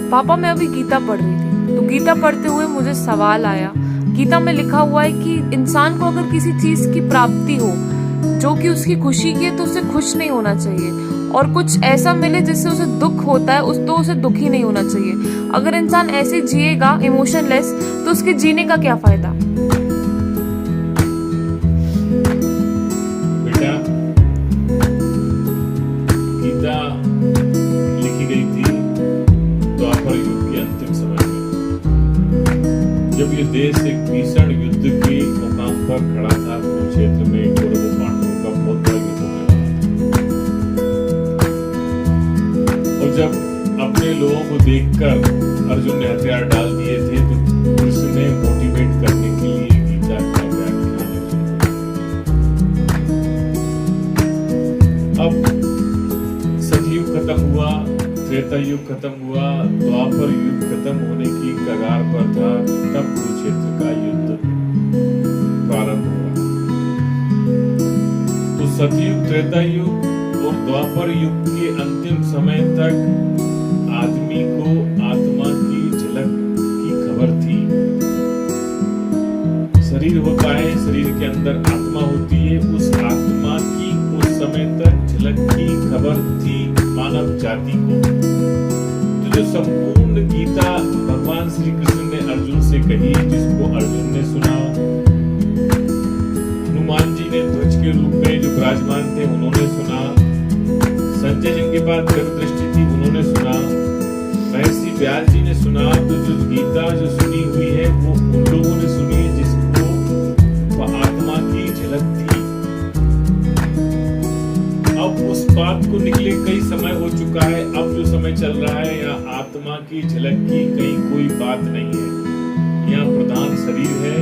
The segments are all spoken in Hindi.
पापा मैं अभी गीता पढ़ रही थी, तो गीता पढ़ते हुए मुझे सवाल आया। गीता में लिखा हुआ है कि इंसान को अगर किसी चीज की प्राप्ति हो जो कि उसकी खुशी की है तो उसे खुश नहीं होना चाहिए, और कुछ ऐसा मिले जिससे उसे दुख होता है तो उसे दुखी नहीं होना चाहिए। अगर इंसान ऐसे जिएगा इमोशनलेस तो उसके जीने का क्या फायदा। बेटा, गीता लिखी गई थी द्वापर युग के अंतिम समय में, जब ये देश एक भीषण युद्ध के मुकाम पर खड़ा था। कुरुक्षेत्र में कौरवों पांडवों का बहुत बड़ा युद्ध होने वाला था। और जब अपने लोगों को देखकर अर्जुन ने हथियार डाल दिए थे तो कृष्ण ने मोटिवेट करने के लिए गीता का व्याख्यान अब सतयुग खत्म हुआ, त्रेता युग खत्म हुआ, द्वापर युग खत्म होने की कगार पर था, तब कुरुक्षेत्र का युद्ध प्रारंभ हुआ। तो सतयुग, त्रेता युग और द्वापर युग के अंतिम समय तक आदमी को आत्मा की झलक की खबर थी। शरीर होता है, शरीर के अंदर आत्मा होती है, उस आत्मा की उस समय तक झलक की खबर थी मानव जाति को। तो जो संपूर्ण गीता भगवान श्री कृष्ण ने अर्जुन से कही, जिसको अर्जुन ने सुना, हनुमान जी ने ध्वज के रूप में जो विराजमान थे उन्होंने सुना, संजय जिनके पास दिव्य दृष्टि थी उन्होंने सुना, महर्षि व्यास जी ने सुना। तो जो गीता जो सुनी हुई है वो उन लोगों ने सुनी है जिसको वह आत्मा की झलक थी। अब उस बात को निकले कई समय हो चुका है, अब जो समय चल रहा है यहाँ आत्मा की झलक की कहीं कोई बात नहीं है। यहाँ प्रधान शरीर है,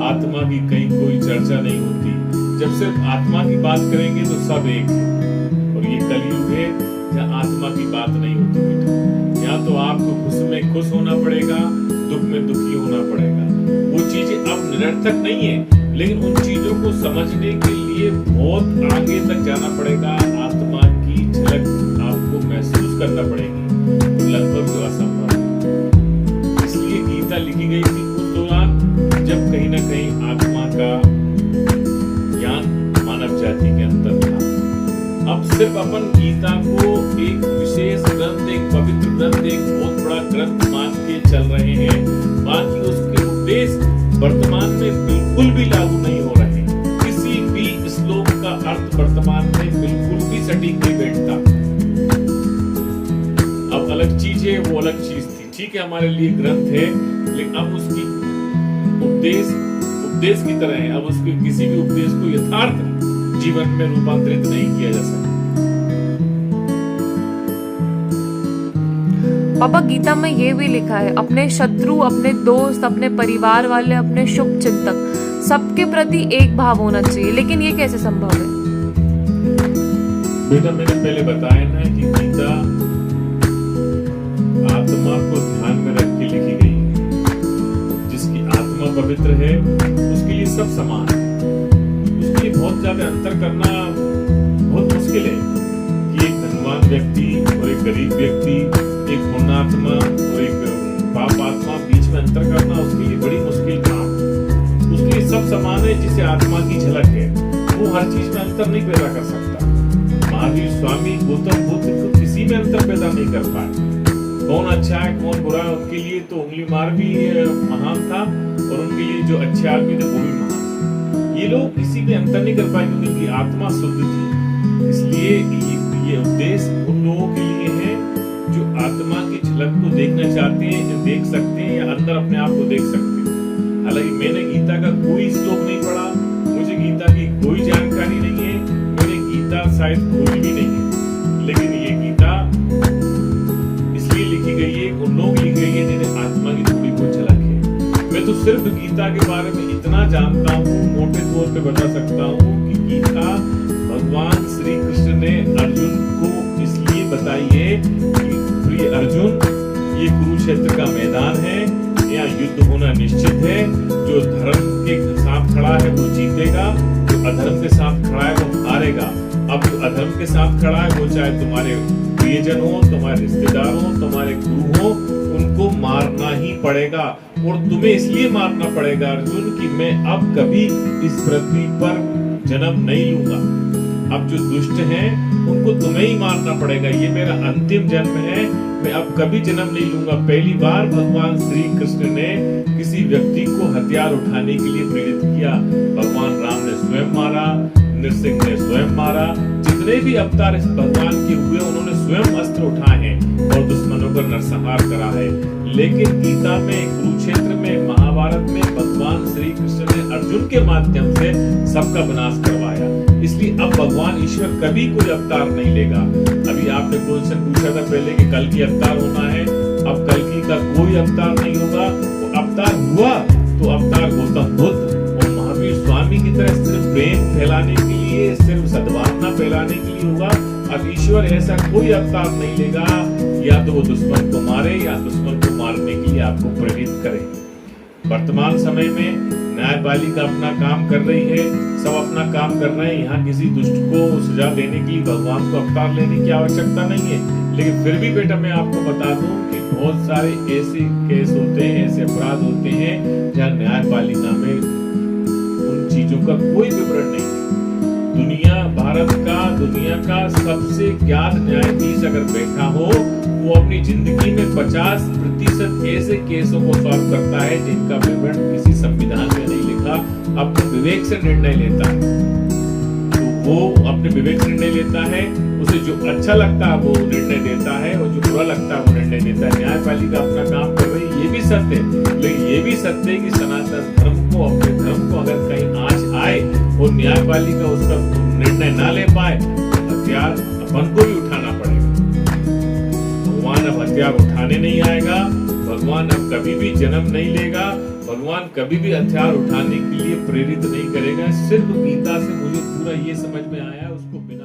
आत्मा की कहीं कोई चर्चा नहीं होती। जब सिर्फ आत्मा की बात करेंगे तो सब एक है, और ये कलयुग है जहाँ आत्मा की बात नहीं होती बेटा। यहाँ तो आपको खुश में खुश होना पड़ेगा, दुख में दुखी होना पड़ेगा। वो चीजें अब निरर्थक नहीं है, लेकिन उन चीजों को समझने के लिए बहुत आगे तक जाना पड़ेगा। आत्मा की झलक आपको महसूस करना पड़ेगी, तो लगभग जो असंभव है। इसलिए गीता लिखी गई थी उस दौरान जब कहीं ना कहीं आत्मा का ज्ञान मानव जाति के अंदर था। अब सिर्फ अपन गीता को एक विशेष ग्रंथ, एक पवित्र ग्रंथ, एक बहुत बड़ा ग्रंथ मान के चल रहे हैं, बाकी उसके उपदेश वर्तमान में बिल्कुल भी लागू नहीं हो रहे। किसी भी श्लोक का अर्थ वर्तमान में बिल्कुल भी सटीक नहीं बैठता। अब अलग चीज है, वो अलग चीज थी, ठीक है, हमारे लिए ग्रंथ है, लेकिन अब उसकी उपदेश की तरह है। अब उसके किसी भी उपदेश को यथार्थ जीवन में रूपांतरित नहीं किया जा सकता। पापा गीता में ये भी लिखा है, अपने शत्रु, अपने दोस्त, अपने परिवार वाले, अपने शुभ चिंतक, सबके प्रति एक भाव होना चाहिए, लेकिन ये कैसे संभव है। बेटा मैंने पहले बताया ना कि गीता आत्मा को ध्यान में रख के लिखी गई है। जिसकी आत्मा पवित्र है उसके लिए सब समान है। उसके लिए बहुत ज्यादा अंतर करना बहुत मुश्किल है कि एक धनवान व्यक्ति और एक गरीब व्यक्ति, एक पुण्यात्मा और एक पाप आत्मा, बीच में अंतर करना उसके लिए बड़ी मुश्किल काम है। उसके लिए सब समान है। जिसे आत्मा की झलक है वो हर चीज में अंतर नहीं पैदा कर सकता। महावीर स्वामी, गौतम बुद्ध तो किसी में अंतर पैदा नहीं कर पाए। कौन अच्छा है कौन बुरा है उनके लिए तो उंगली मार भी महान था, और उनके लिए जो अच्छे आदमी थे वो भी महान। ये लोग किसी में अंतर नहीं कर पाए क्योंकि उनकी आत्मा शुद्ध थी। इसलिए ये उपदेश उन लोगों के लिए है जो आत्मा की झलक को देखना चाहते हैं, देख सकते हैं, या अंदर अपने आप को देख सकते हैं। हालांकि मैंने गीता का कोई श्लोक नहीं पढ़ा, मुझे गीता की कोई जानकारी नहीं है, मैंने गीता शायद खोजी भी नहीं है, लेकिन ये गीता इसलिए लिखी गई है, उन लोग लिखी गई है जिन्हें आत्मा की थोड़ी बहुत झलक है। मैं तो सिर्फ गीता के बारे में इतना जानता हूँ, मोटे तौर पे बता सकता हूँ कि गीता भगवान श्री कृष्ण ने अर्जुन को इसलिए बताई है कि प्रिय अर्जुन, ये कुरुक्षेत्र का मैदान है, यहाँ युद्ध होना निश्चित है। जो धर्म के साथ खड़ा है वो जीतेगा, जो अधर्म के साथ खड़ा है वो हारेगा। अब जो अधर्म के साथ खड़ा है वो चाहे तुम्हारे प्रियजन हो, तुम्हारे रिश्तेदार हो, तुम्हारे गुरु हो, पड़ेगा और तुम्हें इसलिए मारना पड़ेगा अर्जुन कि मैं अब कभी इस पृथ्वी पर जन्म नहीं लूंगा। अब जो दुष्ट हैं उनको तुम्हें ही मारना पड़ेगा, ये मेरा अंतिम जन्म है, मैं अब कभी जन्म नहीं लूंगा। पहली बार भगवान श्री कृष्ण ने किसी व्यक्ति को हथियार उठाने के लिए प्रेरित किया। भगवान राम ने स्वयं मारा, नरसिंह ने स्वयं मारा, जितने भी अवतार इस भगवान के हुए उन्होंने स्वयं अस्त्र उठाए हैं और दुश्मनों का नरसंहार करा है। लेकिन गीता में, कुरुक्षेत्र में, महाभारत में भगवान श्री कृष्ण ने अर्जुन के माध्यम से सबका विनाश करवाया। इसलिए अब भगवान ईश्वर कभी कोई अवतार नहीं लेगा। अभी आपने क्वेश्चन पूछा था पहले कि कल की अवतार होना है, अब कल की का कोई अवतार नहीं होगा। तो अवतार हुआ तो अवतार गौतम बुद्ध और महावीर स्वामी की तरह सिर्फ प्रेम फैलाने के लिए, सिर्फ सद्भावना फैलाने के लिए होगा। अब ईश्वर ऐसा कोई अवतार नहीं लेगा, या तो वो दुश्मन को मारे या दुश्मन को मारने के लिए आपको प्रेरित करे। वर्तमान समय में न्यायपालिका अपना काम कर रही है, सब अपना काम कर रहे हैं। यहाँ किसी दुष्ट को सजा देने के लिए भगवान को अवतार लेने की आवश्यकता नहीं है। लेकिन फिर भी बेटा मैं आपको बता दूं कि बहुत सारे ऐसे केस होते हैं, ऐसे अपराध होते हैं जहाँ न्यायपालिका में उन चीजों का कोई विवरण नहीं है। दुनिया का सबसे ज्ञात न्यायाधीश अगर बैठा हो, वो अपनी जिंदगी में 50% ऐसे केसों को सॉल्व करता है जिनका विवरण किसी संविधान में नहीं लिखा, अपने विवेक से निर्णय लेता है। तो वो अपने विवेक से निर्णय लेता है, उसे जो अच्छा लगता है वो निर्णय देता है और जो बुरा लगता है वो निर्णय देता है। न्यायपालिका अपना काम कर रही है, ये भी सत्य है। लेकिन ये भी सत्य है कि सनातन धर्म को, अपने धर्म को अगर कहीं आंच आए और न्यायपालिका उसका निर्णय ना ले पाए, हथियार अपन को भी उठाना पड़ेगा। भगवान अब हथियार उठाने नहीं आएगा, भगवान अब कभी भी जन्म नहीं लेगा, भगवान कभी भी हथियार उठाने के लिए प्रेरित नहीं करेगा। सिर्फ गीता से मुझे पूरा ये समझ में आया, उसको बिना